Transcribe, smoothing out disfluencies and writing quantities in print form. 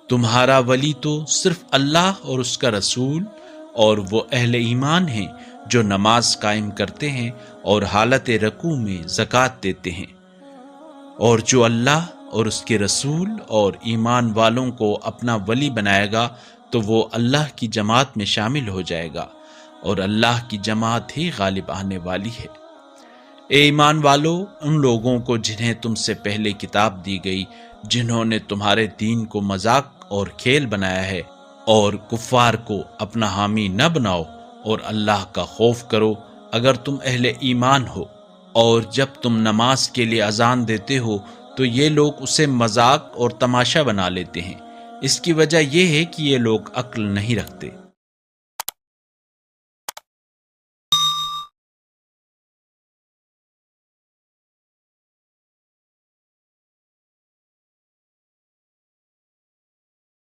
تمہارا ولی تو صرف اللہ اور اس کا رسول اور وہ اہل ایمان ہیں جو نماز قائم کرتے ہیں اور حالت رکوع میں زکوٰۃ دیتے ہیں، اور جو اللہ اور اس کے رسول اور ایمان والوں کو اپنا ولی بنائے گا تو وہ اللہ کی جماعت میں شامل ہو جائے گا، اور اللہ کی جماعت ہی غالب آنے والی ہے۔ اے ایمان والو، ان لوگوں کو جنہیں تم سے پہلے کتاب دی گئی، جنہوں نے تمہارے دین کو مذاق اور کھیل بنایا ہے، اور کفار کو اپنا حامی نہ بناؤ، اور اللہ کا خوف کرو اگر تم اہل ایمان ہو۔ اور جب تم نماز کے لیے اذان دیتے ہو تو یہ لوگ اسے مذاق اور تماشا بنا لیتے ہیں، اس کی وجہ یہ ہے کہ یہ لوگ عقل نہیں رکھتے۔